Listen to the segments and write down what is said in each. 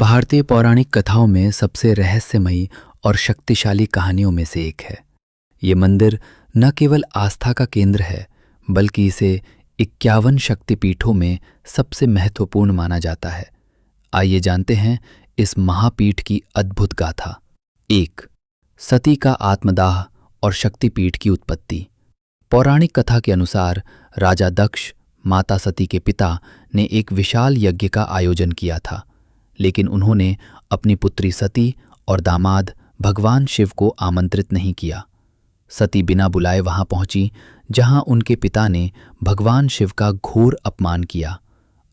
भारतीय पौराणिक कथाओं में सबसे रहस्यमयी और शक्तिशाली कहानियों में से एक है। ये मंदिर न केवल आस्था का केंद्र है, बल्कि इसे 51 शक्तिपीठों में सबसे महत्वपूर्ण माना जाता है। आइए जानते हैं इस महापीठ की अद्भुत गाथा। 1. सती का आत्मदाह और शक्तिपीठ की उत्पत्ति। पौराणिक कथा के अनुसार राजा दक्ष माता सती के पिता ने एक विशाल यज्ञ का आयोजन किया था, लेकिन उन्होंने अपनी पुत्री सती और दामाद भगवान शिव को आमंत्रित नहीं किया। सती बिना बुलाए वहां पहुंची, जहां उनके पिता ने भगवान शिव का घोर अपमान किया।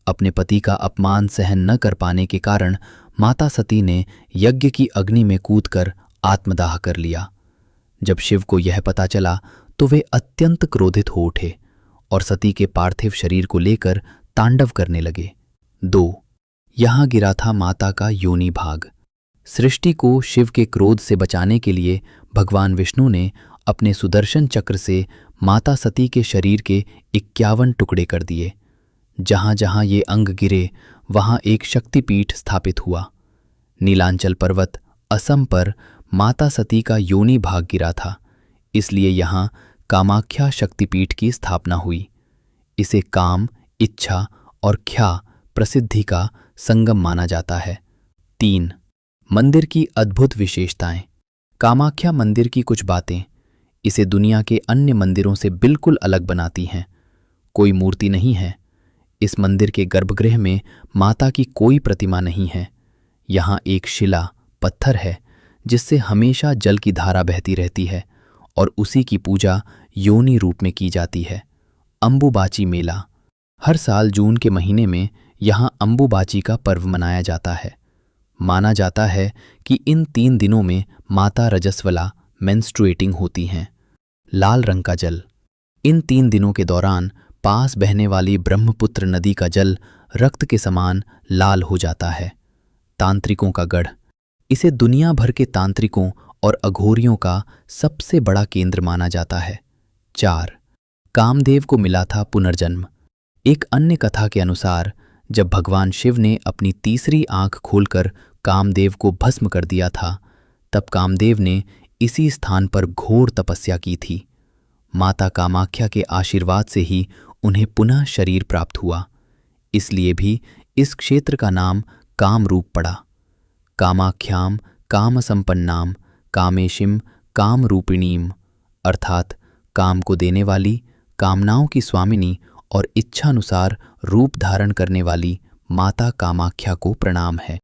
अपने पति का अपमान सहन न कर पाने के कारण माता सती ने यज्ञ की अग्नि में कूदकर आत्मदाह कर लिया। जब शिव को यह पता चला तो वे अत्यंत क्रोधित हो उठे और सती के पार्थिव शरीर को लेकर तांडव करने लगे। 2. यहाँ गिरा था माता का योनि भाग। सृष्टि को शिव के क्रोध से बचाने के लिए भगवान विष्णु ने अपने सुदर्शन चक्र से माता सती के शरीर के 51 टुकड़े कर दिए। जहां जहां ये अंग गिरे वहां एक शक्तिपीठ स्थापित हुआ। नीलांचल पर्वत असम पर माता सती का योनि भाग गिरा था, इसलिए यहाँ कामाख्या शक्तिपीठ की स्थापना हुई। इसे काम, इच्छा और ख्या प्रसिद्धि का संगम माना जाता है। 3. मंदिर की अद्भुत विशेषताएं। कामाख्या मंदिर की कुछ बातें इसे दुनिया के अन्य मंदिरों से बिल्कुल अलग बनाती हैं। कोई मूर्ति नहीं है। इस मंदिर के गर्भगृह में माता की कोई प्रतिमा नहीं है। यहाँ एक शिला पत्थर है जिससे हमेशा जल की धारा बहती रहती है और उसी की पूजा योनि रूप में की जाती है। अंबुबाची मेला। हर साल जून के महीने में यहाँ अंबुबाची का पर्व मनाया जाता है। माना जाता है कि इन 3 दिनों में माता रजस्वला मेंस्ट्रुएटिंग होती हैं। लाल रंग का जल। इन 3 दिनों के दौरान पास बहने वाली ब्रह्मपुत्र नदी का जल रक्त के समान लाल हो जाता है। तांत्रिकों का गढ़। इसे दुनिया भर के तांत्रिकों और अघोरियों का सबसे बड़ा केंद्र माना जाता है। 4. कामदेव को मिला था पुनर्जन्म। एक अन्य कथा के अनुसार जब भगवान शिव ने अपनी तीसरी आंख खोलकर कामदेव को भस्म कर दिया था, तब कामदेव ने इसी स्थान पर घोर तपस्या की थी। माता कामाख्या के आशीर्वाद से ही उन्हें पुनः शरीर प्राप्त हुआ। इसलिए भी इस क्षेत्र का नाम कामरूप पड़ा। कामाख्याम काम संपन्नाम कामेशिम काम रूपिणीम, अर्थात काम को देने वाली, कामनाओं की स्वामिनी और इच्छानुसार रूप धारण करने वाली माता कामाख्या को प्रणाम है।